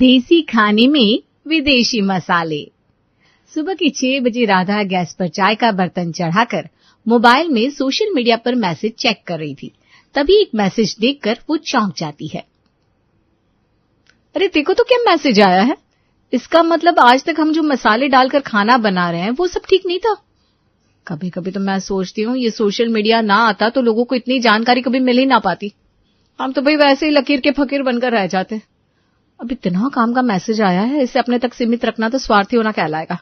देसी खाने में विदेशी मसाले। सुबह के 6 बजे राधा गैस पर चाय का बर्तन चढ़ाकर मोबाइल में सोशल मीडिया पर मैसेज चेक कर रही थी। तभी एक मैसेज देखकर वो चौंक जाती है। अरे देखो तो क्या मैसेज आया है। इसका मतलब आज तक हम जो मसाले डालकर खाना बना रहे हैं वो सब ठीक नहीं था। कभी कभी तो मैं सोचती हूँ ये सोशल मीडिया ना आता तो लोगों को इतनी जानकारी कभी मिल ही ना पाती। हम तो भाई वैसे ही लकीर के फकीर बनकर रह जाते। अब इतना काम का मैसेज आया है, इसे अपने तक सीमित रखना तो स्वार्थी होना कहलाएगा।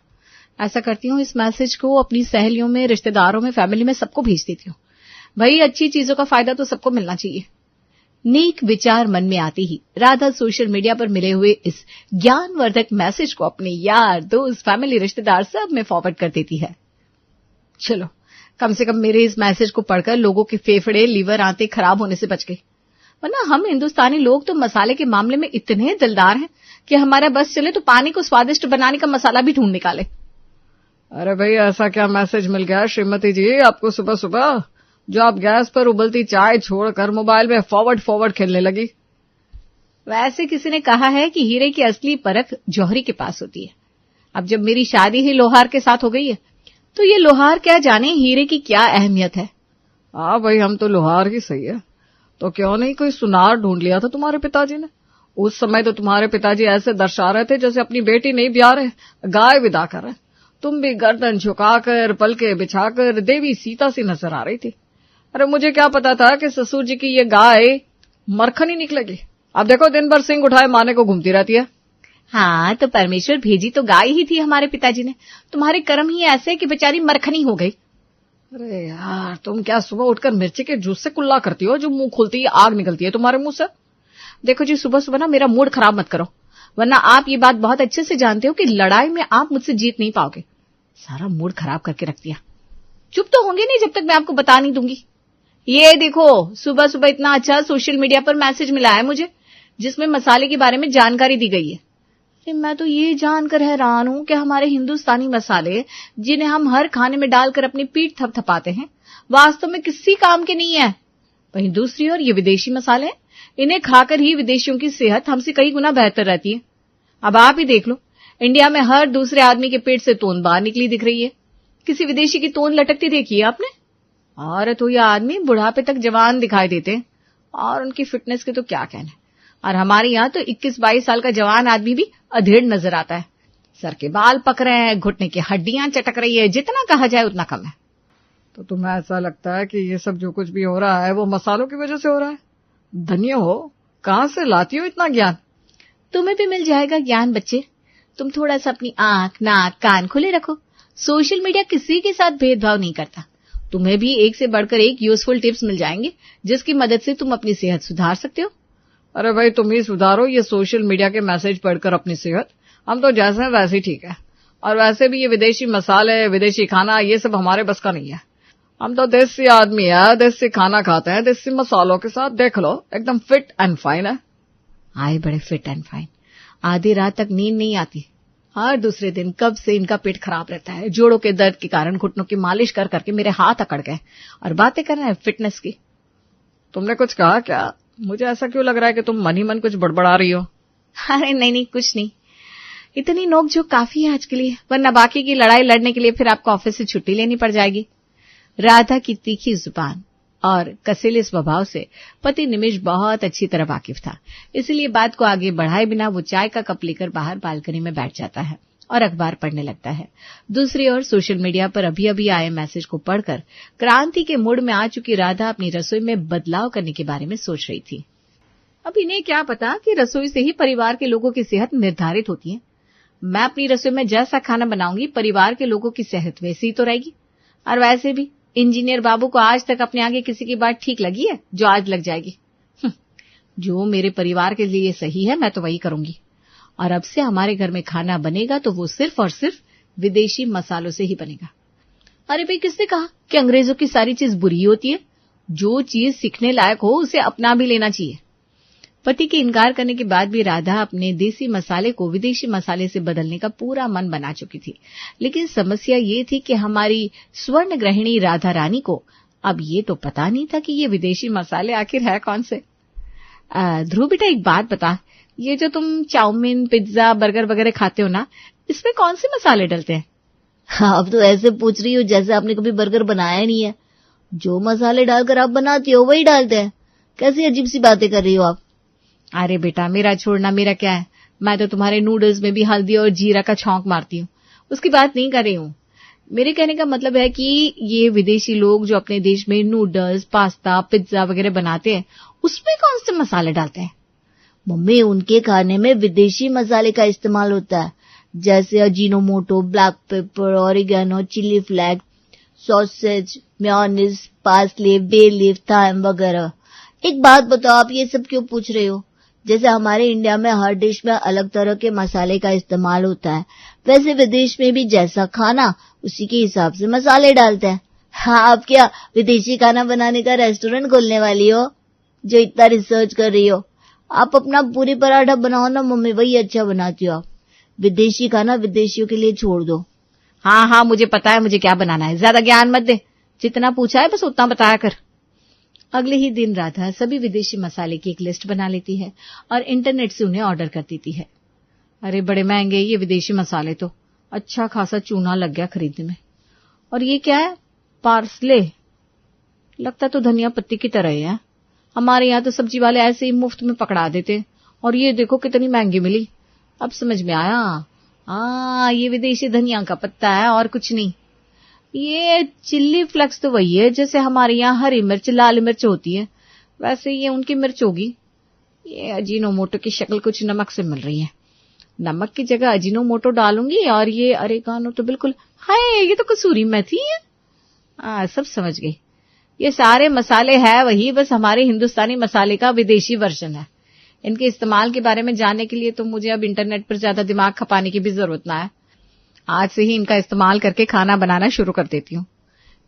ऐसा करती हूँ, इस मैसेज को अपनी सहेलियों में, रिश्तेदारों में, फैमिली में सबको भेज देती हूँ। भाई अच्छी चीजों का फायदा तो सबको मिलना चाहिए। नेक विचार मन में आते ही राधा सोशल मीडिया पर मिले हुए इस ज्ञानवर्धक मैसेज को अपने यार, दोस्त, फैमिली, रिश्तेदार सब में फॉरवर्ड कर देती है। चलो कम से कम मेरे इस मैसेज को पढ़कर लोगों के फेफड़े, लीवर, आंतें खराब होने से बच गई। वरना हम हिंदुस्तानी लोग तो मसाले के मामले में इतने दिलदार हैं कि हमारा बस चले तो पानी को स्वादिष्ट बनाने का मसाला भी ढूंढ निकाले। अरे भाई ऐसा क्या मैसेज मिल गया श्रीमती जी आपको सुबह सुबह, जो आप गैस पर उबलती चाय छोड़कर मोबाइल में फॉरवर्ड खेलने लगी? वैसे किसी ने कहा है कि हीरे की असली परख जौहरी के पास होती है। अब जब मेरी शादी ही लोहार के साथ हो गई है तो ये लोहार क्या जाने हीरे की क्या अहमियत है। हाँ भाई हम तो लोहार ही सही है, तो क्यों नहीं कोई सुनार ढूंढ लिया था तुम्हारे पिताजी ने। उस समय तो तुम्हारे पिताजी ऐसे दर्शा रहे थे जैसे अपनी बेटी नहीं ब्याह रहे, गाय विदा कर रहे। तुम भी गर्दन झुकाकर, पलके बिछाकर देवी सीता सी नजर आ रही थी। अरे मुझे क्या पता था कि ससुर जी की ये गाय मरखन ही निकलेगी। अब देखो दिन भर सिंग उठाए माने को घूमती रहती है। हाँ तो परमेश्वर भेजी तो गाय ही थी हमारे पिताजी ने। तुम्हारे कर्म ही ऐसे कि बेचारी मरखनी हो गई। अरे यार तुम क्या सुबह उठकर मिर्ची के जूस से कुल्ला करती हो जो मुंह खुलती है आग निकलती है तुम्हारे मुंह से। देखो जी सुबह सुबह ना मेरा मूड खराब मत करो, वरना आप ये बात बहुत अच्छे से जानते हो कि लड़ाई में आप मुझसे जीत नहीं पाओगे। सारा मूड खराब करके रख दिया। चुप तो होंगे नहीं जब तक मैं आपको बता नहीं दूंगी। ये देखो सुबह सुबह इतना अच्छा सोशल मीडिया पर मैसेज मिला है मुझे, जिसमें मसाले के बारे में जानकारी दी गई है। मैं तो ये जानकर हैरान हूं कि हमारे हिंदुस्तानी मसाले, जिन्हें हम हर खाने में डालकर अपनी पीठ थपथपाते हैं, वास्तव में किसी काम के नहीं है। वहीं दूसरी ओर ये विदेशी मसाले हैं, इन्हें खाकर ही विदेशियों की सेहत हमसे कई गुना बेहतर रहती है। अब आप ही देख लो, इंडिया में हर दूसरे आदमी के पेट से तोन बाहर निकली दिख रही है। किसी विदेशी की तोन लटकती देखी है आपने? औरत हो या आदमी बुढ़ापे तक जवान दिखाई देते हैं, और उनकी फिटनेस के तो क्या कहना। और हमारे यहाँ तो 21-22 साल का जवान आदमी भी अधेड़ नजर आता है। सर के बाल पक रहे हैं, घुटने की हड्डियां चटक रही है, जितना कहा जाए उतना कम है। तो तुम्हें ऐसा लगता है कि ये सब जो कुछ भी हो रहा है वो मसालों की वजह से हो रहा है? धन्य हो, कहां से लाती हो इतना ज्ञान? तुम्हें भी मिल जाएगा ज्ञान बच्चे। तुम थोड़ा सा अपनी आंख, नाक, कान खुले रखो। सोशल मीडिया किसी के साथ भेदभाव नहीं करता। तुम्हें भी एक से बढ़कर एक यूजफुल टिप्स मिल जाएंगे जिसकी मदद से तुम अपनी सेहत सुधार सकते हो। अरे भाई तुम ही सुधारो ये सोशल मीडिया के मैसेज पढ़कर अपनी सेहत। हम तो जैसे हैं वैसे ही ठीक है। और वैसे भी ये विदेशी मसाले, विदेशी खाना, ये सब हमारे बस का नहीं है। हम तो देसी आदमी है, देसी खाना खाते हैं देसी मसालों के साथ। देख लो एकदम फिट एंड फाइन है। आए बड़े फिट एंड फाइन। आधी रात तक नींद नहीं आती। हर दूसरे दिन कब से इनका पेट खराब रहता है। जोड़ों के दर्द के कारण घुटनों की मालिश कर करके मेरे हाथ अकड़ गए, और बातें कर रहे हैं फिटनेस की। तुमने कुछ कहा क्या? मुझे ऐसा क्यों लग रहा है कि तुम मन ही मन कुछ बड़बड़ा रही हो। अरे नहीं कुछ नहीं, इतनी नोकझोंक काफी है आज के लिए, वरना बाकी की लड़ाई लड़ने के लिए फिर आपको ऑफिस से छुट्टी लेनी पड़ जाएगी। राधा की तीखी जुबान और कसीले स्वभाव से पति निमिष बहुत अच्छी तरह वाकिफ था, इसलिए बात को आगे बढ़ाए बिना वो चाय का कप लेकर बाहर बालकनी में बैठ जाता है और अखबार पढ़ने लगता है। दूसरी ओर सोशल मीडिया पर अभी अभी आए मैसेज को पढ़कर क्रांति के मूड में आ चुकी राधा अपनी रसोई में बदलाव करने के बारे में सोच रही थी। अब इन्हें क्या पता कि रसोई से ही परिवार के लोगों की सेहत निर्धारित होती है। मैं अपनी रसोई में जैसा खाना बनाऊंगी परिवार के लोगों की सेहत वैसी ही तो रहेगी। और वैसे भी इंजीनियर बाबू को आज तक अपने आगे किसी की बात ठीक लगी है जो आज लग जाएगी? जो मेरे परिवार के लिए सही है मैं तो वही करूंगी। और अब से हमारे घर में खाना बनेगा तो वो सिर्फ और सिर्फ विदेशी मसालों से ही बनेगा। अरे भाई किसने कहा कि अंग्रेजों की सारी चीज बुरी होती है? जो चीज सीखने लायक हो उसे अपना भी लेना चाहिए। पति के इनकार करने के बाद भी राधा अपने देसी मसाले को विदेशी मसाले से बदलने का पूरा मन बना चुकी थी। लेकिन समस्या ये थी कि हमारी स्वर्ण गृहिणी राधा रानी को अब ये तो पता नहीं था कि ये विदेशी मसाले आखिर है कौन से। ध्रुव बेटा एक बात बता, ये जो तुम चाउमीन, पिज्जा, बर्गर वगैरह खाते हो ना, इसमें कौन से मसाले डलते हैं? आप तो ऐसे पूछ रही हो जैसे आपने कभी बर्गर बनाया नहीं है। जो मसाले डालकर आप बनाती हो वही डालते हैं। कैसी अजीब सी बातें कर रही हो आप। अरे बेटा, मेरा छोड़ना, मेरा क्या है, मैं तो तुम्हारे नूडल्स में भी हल्दी और जीरा का छौंक मारती हूँ, उसकी बात नहीं कर रही हूँ। मेरे कहने का मतलब है कि ये विदेशी लोग जो अपने देश में नूडल्स, पास्ता, पिज्जा वगैरह बनाते हैं, उसमें कौन से मसाले डालते हैं? मम्मी, उनके खाने में विदेशी मसाले का इस्तेमाल होता है, जैसे Ajinomoto, black pepper, oregano, chilli flakes, sausage, mayonnaise, parsley, bay leaf, thyme वगैरह। एक बात बताओ, आप ये सब क्यों पूछ रहे हो? जैसे हमारे इंडिया में हर डिश में अलग तरह के मसाले का इस्तेमाल होता है, वैसे विदेश में भी जैसा खाना उसी के हिसाब से मसाले डालते हैं। हाँ, आप क्या विदेशी खाना बनाने का रेस्टोरेंट खोलने वाली हो जो इतना रिसर्च कर रही हो? आप अपना पूरी पराठा बनाओ ना मम्मी, वही अच्छा बनाती हो आप। विदेशी खाना विदेशियों के लिए छोड़ दो। हाँ, मुझे पता है मुझे क्या बनाना है, ज्यादा ज्ञान मत दे, जितना पूछा है बस उतना बताया कर। अगले ही दिन राधा सभी विदेशी मसाले की एक लिस्ट बना लेती है और इंटरनेट से उन्हें ऑर्डर कर देती है। अरे बड़े महंगे ये विदेशी मसाले, तो अच्छा खासा चूना लग गया खरीदने में। और ये क्या है? पार्सले, लगता तो धनिया पत्ती की तरह ही है। हमारे यहाँ तो सब्जी वाले ऐसे ही मुफ्त में पकड़ा देते, और ये देखो कितनी महंगी मिली। अब समझ में आया, ये विदेशी धनिया का पत्ता है और कुछ नहीं। ये चिल्ली फ्लेक्स तो वही है जैसे हमारे यहाँ हरी मिर्च, लाल मिर्च होती है, वैसे ये उनकी मिर्च होगी। ये अजीनोमोटो की शक्ल कुछ नमक से मिल रही है, नमक की जगह अजीनोमोटो डालूंगी। और ये अरेगानो तो बिल्कुल, हाय ये तो कसूरी मेथी है। सब समझ गई, ये सारे मसाले है वही, बस हमारे हिंदुस्तानी मसाले का विदेशी वर्जन है। इनके इस्तेमाल के बारे में जानने के लिए तो मुझे अब इंटरनेट पर ज्यादा दिमाग खपाने की भी जरूरत ना है। आज से ही इनका इस्तेमाल करके खाना बनाना शुरू कर देती हूँ।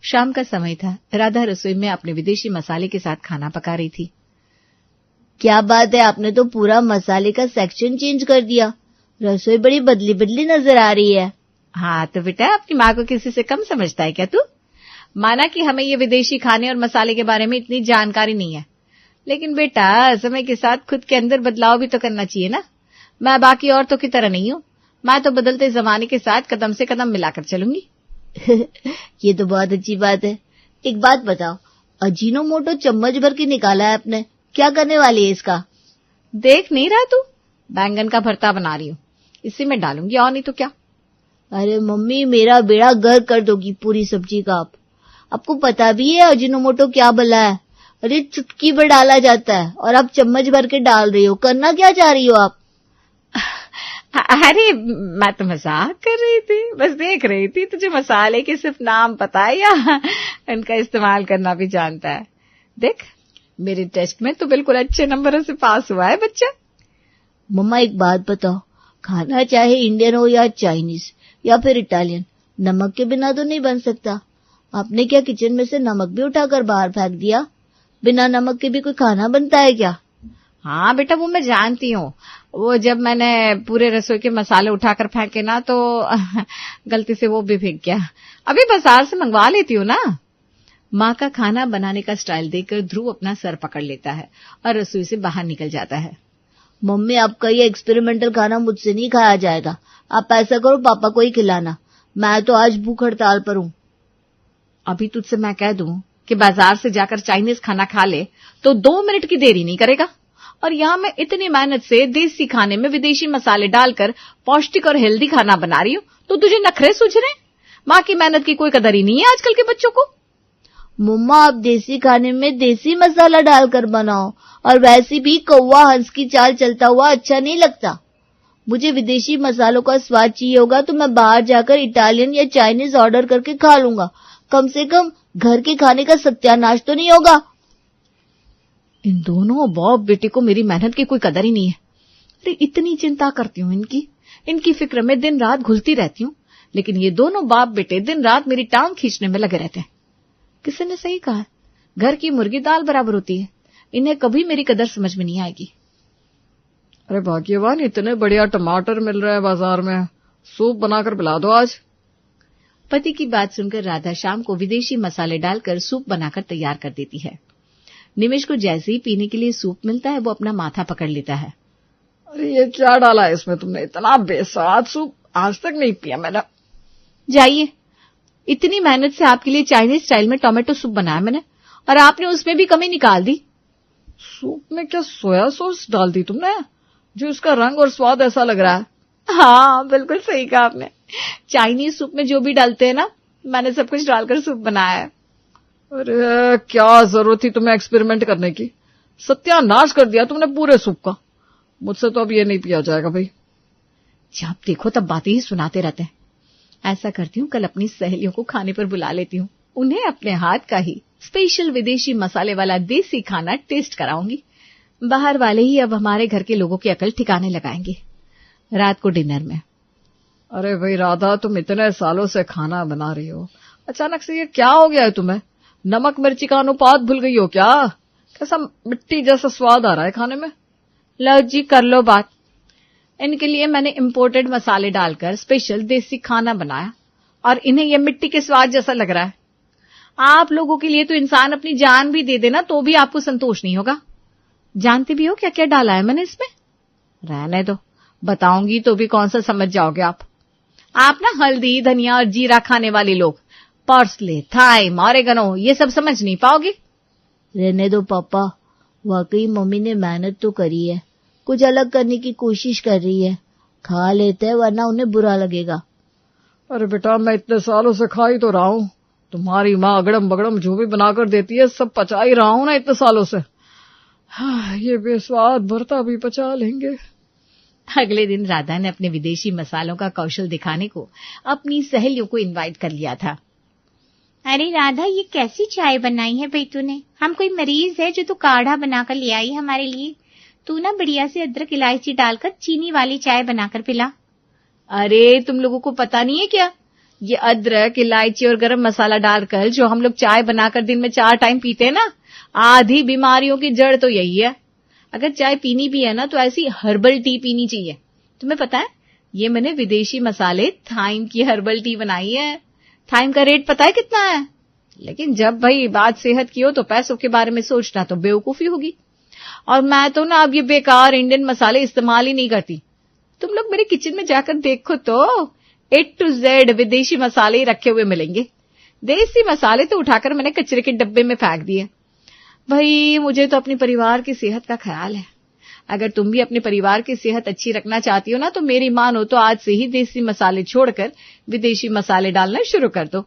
शाम का समय था, राधा रसोई में अपने विदेशी मसाले के साथ खाना पका रही थी। क्या बात है, आपने तो पूरा मसाले का सेक्शन चेंज कर दिया। रसोई बड़ी बदली बदली नजर आ रही है। हाँ तो बेटा, अपनी माँ को किसी से कम समझता है क्या तू? माना कि हमें ये विदेशी खाने और मसाले के बारे में इतनी जानकारी नहीं है, लेकिन बेटा समय के साथ खुद के अंदर बदलाव भी तो करना चाहिए ना। मैं बाकी औरतों की तरह नहीं हूँ, मैं तो बदलते जमाने के साथ कदम से कदम मिलाकर चलूंगी। ये तो बहुत अच्छी बात है। एक बात बताओ, अजीनोमोटो चम्मच भर के निकाला है आपने, क्या करने वाली है इसका? देख नहीं रहा तू, बैंगन का भरता बना रही हूँ, इसी में डालूंगी और नहीं तो क्या। अरे मम्मी, मेरा बेड़ा गर्क कर दोगी पूरी सब्जी का आप। आपको पता भी है अजीनोमोटो क्या भला है? अरे चुटकी भर डाला जाता है और आप चम्मच भर के डाल रही हो। करना क्या चाह रही हो आप? अरे मैं तो मजाक कर रही थी, बस देख रही थी तुझे मसाले के सिर्फ नाम पता है या इनका इस्तेमाल करना भी जानता है। देख, मेरे टेस्ट में तो बिल्कुल अच्छे नंबरों से पास हुआ है बच्चा। मम्मा एक बात बताओ, खाना चाहे इंडियन हो या चाइनीज या फिर इटालियन, नमक के बिना तो नहीं बन सकता। आपने क्या किचन में से नमक भी उठाकर बाहर फेंक दिया? बिना नमक के भी कोई खाना बनता है क्या? हाँ बेटा, वो मैं जानती हूँ। वो जब मैंने पूरे रसोई के मसाले उठाकर फेंके ना तो गलती से वो भी फेंक गया। अभी बाजार से मंगवा लेती हूँ ना। माँ का खाना बनाने का स्टाइल देखकर ध्रुव अपना सर पकड़ लेता है और रसोई से बाहर निकल जाता है। मम्मी, आपका ये एक्सपेरिमेंटल खाना मुझसे नहीं खाया जाएगा। आप ऐसा करो, पापा को ही खिलाना। मैं तो आज भूख हड़ताल पर हूँ। अभी तुझसे मैं कह दूं कि बाजार से जाकर चाइनीज खाना खा ले तो 2 मिनट की देरी नहीं करेगा। और यहाँ मैं इतनी मेहनत से देसी खाने में विदेशी मसाले डालकर पौष्टिक और हेल्दी खाना बना रही हूँ, तो तुझे नखरे सूझ रहे? माँ की मेहनत की कोई कदर ही नहीं है आजकल के बच्चों को। मम्मा, आप देसी खाने में देसी मसाला डालकर बनाओ, और वैसे भी कौवा हंस की चाल चलता हुआ अच्छा नहीं लगता। मुझे विदेशी मसालों का स्वाद चाहिए होगा तो मैं बाहर जाकर इटालियन या चाइनीज ऑर्डर करके खा लूंगा। कम से कम घर के खाने का सत्यानाश तो नहीं होगा। इन दोनों बाप बेटे को मेरी मेहनत की कोई कदर ही नहीं है। अरे इतनी चिंता करती हूँ इनकी फिक्र में दिन रात घुलती रहती हूँ, लेकिन ये दोनों बाप बेटे दिन रात मेरी टांग खींचने में लगे रहते हैं। किसी ने सही कहा है, घर की मुर्गी दाल बराबर होती है। इन्हें कभी मेरी कदर समझ में नहीं आएगी। अरे भाग्यवान, इतने बढ़िया टमाटर मिल रहे हैं बाजार में, सूप बनाकर पिला दो आज। पति की बात सुनकर राधा शाम को विदेशी मसाले डालकर सूप बनाकर तैयार कर देती है। निमिष को जैसे ही पीने के लिए सूप मिलता है वो अपना माथा पकड़ लेता है। अरे ये क्या डाला है इसमें तुमने? इतना बेस्वाद सूप आज तक नहीं पिया मैंने। जाइए, इतनी मेहनत से आपके लिए चाइनीज स्टाइल में टोमेटो सूप बनाया मैंने, और आपने उसमें भी कमी निकाल दी। सूप में क्या सोया सॉस डाल दी तुमने, जो इसका रंग और स्वाद ऐसा लग रहा है? हाँ, बिल्कुल सही कहा आपने। चाइनीज सूप में जो भी डालते हैं ना, मैंने सब कुछ डालकर सूप बनाया है। अरे क्या जरूरत थी तुम्हें एक्सपेरिमेंट करने की? सत्यानाश कर दिया तुमने पूरे सूप का। मुझसे तो अब ये नहीं पिया जाएगा भाई। जब देखो तब बातें ही सुनाते रहते हैं। ऐसा करती हूँ, कल अपनी सहेलियों को खाने पर बुला लेती हूँ, उन्हें अपने हाथ का ही स्पेशल विदेशी मसाले वाला देसी खाना टेस्ट कराऊंगी। बाहर वाले ही अब हमारे घर के लोगों की अकल ठिकाने लगाएंगे। रात को डिनर में। अरे भाई राधा, तुम इतने सालों से खाना बना रही हो, अचानक से ये क्या हो गया है तुम्हें? नमक मिर्ची का अनुपात भूल गई हो क्या? कैसा मिट्टी जैसा स्वाद आ रहा है खाने में। लो जी, कर लो बात। इनके लिए मैंने इंपोर्टेड मसाले डालकर स्पेशल देसी खाना बनाया, और इन्हें यह मिट्टी के स्वाद जैसा लग रहा है। आप लोगों के लिए तो इंसान अपनी जान भी दे देना तो भी आपको संतोष नहीं होगा। जानते भी हो क्या क्या डाला है मैंने इसमें? रहने दो, बताऊंगी तो भी कौन सा समझ जाओगे आप। आप ना हल्दी, धनिया और जीरा खाने वाले लोग पार्सले, थाइम, ऑरेगनो ये सब समझ नहीं पाओगे। रहने दो पापा, वाकई मम्मी ने मेहनत तो करी है, कुछ अलग करने की कोशिश कर रही है। खा लेते हैं वरना उन्हें बुरा लगेगा। अरे बेटा, मैं इतने सालों से खा ही तो रहा हूँ। तुम्हारी माँ अगड़म बगड़म जो भी बनाकर देती है सब पचा ही रहा हूँ ना इतने सालों से। हाँ, ये बेस्वाद भरता भी पचा लेंगे। अगले दिन राधा ने अपने विदेशी मसालों का कौशल दिखाने को अपनी सहेलियों को इनवाइट कर लिया था। अरे राधा, ये कैसी चाय बनाई है भाई तूने? हम कोई मरीज है जो तू काढ़ा बनाकर ले आई हमारे लिए? तू ना बढ़िया से अदरक इलायची डालकर चीनी वाली चाय बनाकर पिला। अरे तुम लोगों को पता नहीं है क्या? ये अदरक, इलायची और गरम मसाला डालकर जो हम लोग चाय बनाकर दिन में 4 टाइम पीते हैं ना, आधी बीमारियों की जड़ तो यही है। अगर चाय पीनी भी है ना तो ऐसी हर्बल टी पीनी चाहिए। तुम्हें पता है, ये मैंने विदेशी मसाले थाइम की हर्बल टी बनाई है। थाइम का रेट पता है कितना है? लेकिन जब भाई बात सेहत की हो तो पैसों के बारे में सोचना तो बेवकूफी होगी। और मैं तो ना अब ये बेकार इंडियन मसाले इस्तेमाल ही नहीं करती। तुम लोग मेरे किचन में जाकर देखो तो A to Z विदेशी मसाले ही रखे हुए मिलेंगे। देसी मसाले तो उठाकर मैंने कचरे के डब्बे में फेंक दिए। भाई मुझे तो अपने परिवार की सेहत का ख्याल है। अगर तुम भी अपने परिवार की सेहत अच्छी रखना चाहती हो ना तो मेरी मानो तो आज से ही देसी मसाले छोड़कर विदेशी मसाले डालना शुरू कर दो।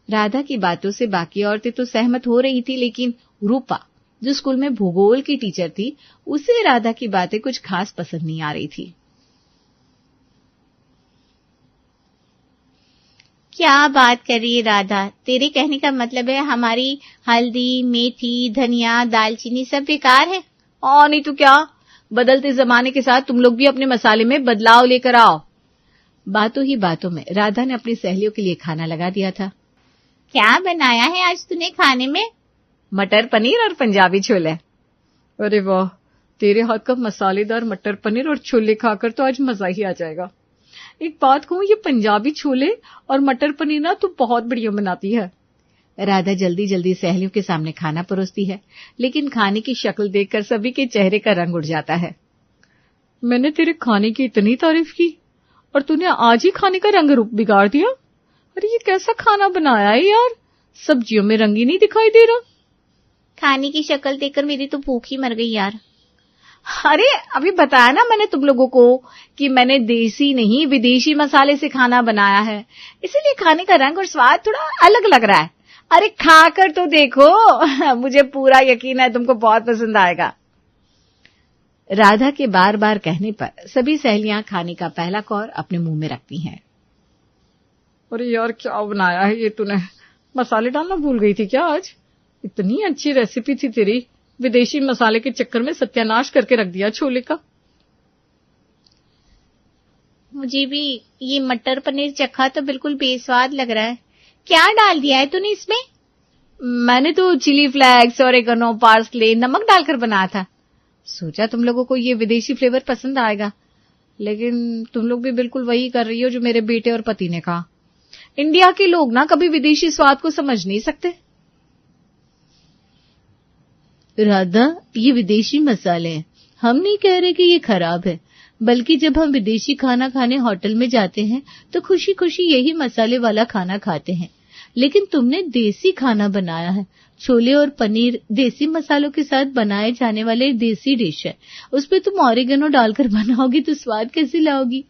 राधा की बातों से बाकी औरतें तो सहमत हो रही थी, लेकिन रूपा जो स्कूल में भूगोल की टीचर थी, उसे राधा की बातें कुछ खास पसंद नहीं आ रही थी। क्या बात कर रही है राधा? तेरे कहने का मतलब है हमारी हल्दी, मेथी, धनिया, दालचीनी सब बेकार है? और नहीं तो क्या, बदलते जमाने के साथ तुम लोग भी अपने मसाले में बदलाव लेकर आओ। बातों ही बातों में राधा ने अपनी सहेलियों के लिए खाना लगा दिया था। क्या बनाया है आज तूने खाने में? मटर पनीर और पंजाबी छोले। अरे वाह, तेरे हाथ का मसालेदार मटर पनीर और छोले खाकर तो आज मजा ही आ जाएगा। एक बात कहूं, ये पंजाबी छोले और मटर पनीर ना तो बहुत बढ़िया बनाती है। राधा जल्दी जल्दी सहेलियों के सामने खाना परोसती है, लेकिन खाने की शक्ल देखकर सभी के चेहरे का रंग उड़ जाता है। मैंने तेरे खाने की इतनी तारीफ की और तूने आज ही खाने का रंग रूप बिगाड़ दिया। अरे ये कैसा खाना बनाया है यार, सब्जियों में रंग ही नहीं दिखाई दे रहा। खाने की शक्ल देखकर मेरी तो भूख ही मर गई यार। अरे अभी बताया ना मैंने तुम लोगों को कि मैंने देसी नहीं विदेशी मसाले से खाना बनाया है, इसीलिए खाने का रंग और स्वाद थोड़ा अलग लग रहा है। अरे खाकर तो देखो, मुझे पूरा यकीन है तुमको बहुत पसंद आएगा। राधा के बार बार कहने पर सभी सहेलियां खाने का पहला कौर अपने मुंह में रखती हैं। अरे यार क्या बनाया है ये तूने? मसाले डालना भूल गई थी क्या आज? इतनी अच्छी रेसिपी थी तेरी, विदेशी मसाले के चक्कर में सत्यानाश करके रख दिया छोले का। मुझे भी ये मटर पनीर चखा तो बिल्कुल बेस्वाद लग रहा है। क्या डाल दिया है तूने इसमें? मैंने तो चिली फ्लेक्स, ऑरेगनो, पार्सले, नमक डालकर बनाया था। सोचा तुम लोगों को ये विदेशी फ्लेवर पसंद आएगा, लेकिन तुम लोग भी बिल्कुल वही कर रही हो जो मेरे बेटे और पति ने कहा। इंडिया के लोग ना कभी विदेशी स्वाद को समझ नहीं सकते। राधा, ये विदेशी मसाले हैं, हम नहीं कह रहे कि ये खराब है, बल्कि जब हम विदेशी खाना खाने होटल में जाते हैं तो खुशी खुशी यही मसाले वाला खाना खाते हैं। लेकिन तुमने देसी खाना बनाया है। छोले और पनीर देसी मसालों के साथ बनाए जाने वाले देसी डिश है। उसपे तुम ऑरिगेनो डालकर बनाओगी तो स्वाद कैसे लाओगी?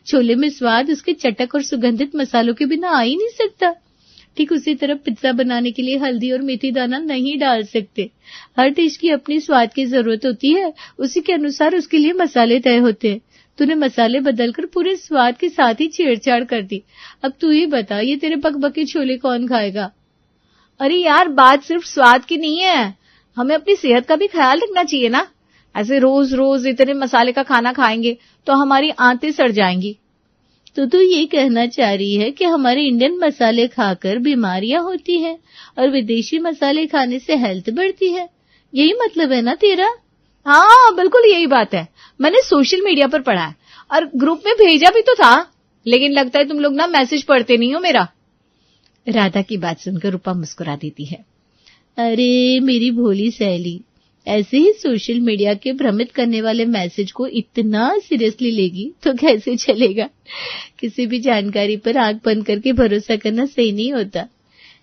छोले में स्वाद उसके चटक और सुगंधित मसालों के बिना आ ही नहीं सकता। ठीक उसी तरह पिज्जा बनाने के लिए हल्दी और मेथी दाना नहीं डाल सकते। हर डिश की अपनी स्वाद की जरूरत होती है, उसी के अनुसार उसके लिए मसाले तय होते हैं। तूने मसाले बदलकर पूरे स्वाद के साथ ही छेड़छाड़ कर दी। अब तू ही बता, ये तेरे पकबके छोले कौन खाएगा? अरे यार, बात सिर्फ स्वाद की नहीं है, हमें अपनी सेहत का भी ख्याल रखना चाहिए ना। ऐसे रोज रोज इतने मसाले का खाना खाएंगे तो हमारी आंतें सड़ जाएंगी। तो तू ये कहना चाह रही है कि हमारे इंडियन मसाले खाकर बीमारियां होती हैं और विदेशी मसाले खाने से हेल्थ बढ़ती है, यही मतलब है ना तेरा? हाँ, बिल्कुल यही बात है। मैंने सोशल मीडिया पर पढ़ा है और ग्रुप में भेजा भी तो था, लेकिन लगता है तुम लोग ना मैसेज पढ़ते नहीं हो मेरा। राधा की बात सुनकर रूपा मुस्कुरा देती है। अरे मेरी भोली सहेली, ऐसे ही सोशल मीडिया के भ्रमित करने वाले मैसेज को इतना सीरियसली लेगी तो कैसे चलेगा? किसी भी जानकारी पर आंख बंद करके भरोसा करना सही नहीं होता।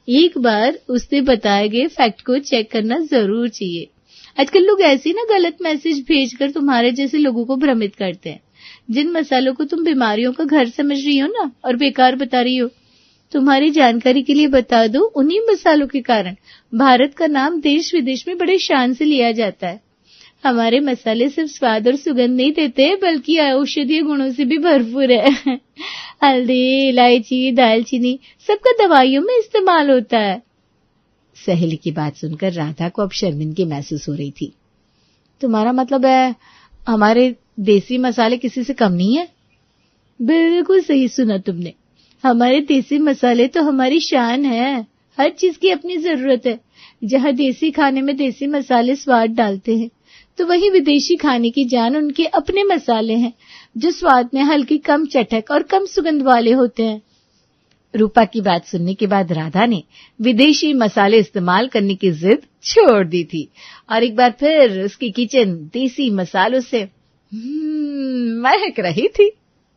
एक बार उसने बताए गए फैक्ट को चेक करना जरूर चाहिए। आजकल लोग ऐसे ना गलत मैसेज भेजकर तुम्हारे जैसे लोगों को भ्रमित करते हैं। जिन मसालों को तुम बीमारियों का घर समझ रही हो ना और बेकार बता रही हो, तुम्हारी जानकारी के लिए बता दो, उन्हीं मसालों के कारण भारत का नाम देश विदेश में बड़े शान से लिया जाता है। हमारे मसाले सिर्फ स्वाद और सुगंध नहीं देते, बल्कि औषधीय गुणों से भी भरपूर है। हल्दी, इलायची, दालचीनी सबका दवाइयों में इस्तेमाल होता है। सहेली की बात सुनकर राधा को अब शर्मिंदगी महसूस हो रही थी। तुम्हारा मतलब है हमारे देसी मसाले किसी से कम नहीं है? बिल्कुल सही सुना तुमने। हमारे देसी मसाले तो हमारी शान है। हर चीज की अपनी जरूरत है। जहाँ देसी खाने में देसी मसाले स्वाद डालते हैं, तो वहीं विदेशी खाने की जान उनके अपने मसाले हैं, जो स्वाद में हल्की कम चटक और कम सुगंध वाले होते हैं। रूपा की बात सुनने के बाद राधा ने विदेशी मसाले इस्तेमाल करने की जिद छोड़ दी थी और एक बार फिर उसकी किचन देसी मसालों से महक रही थी।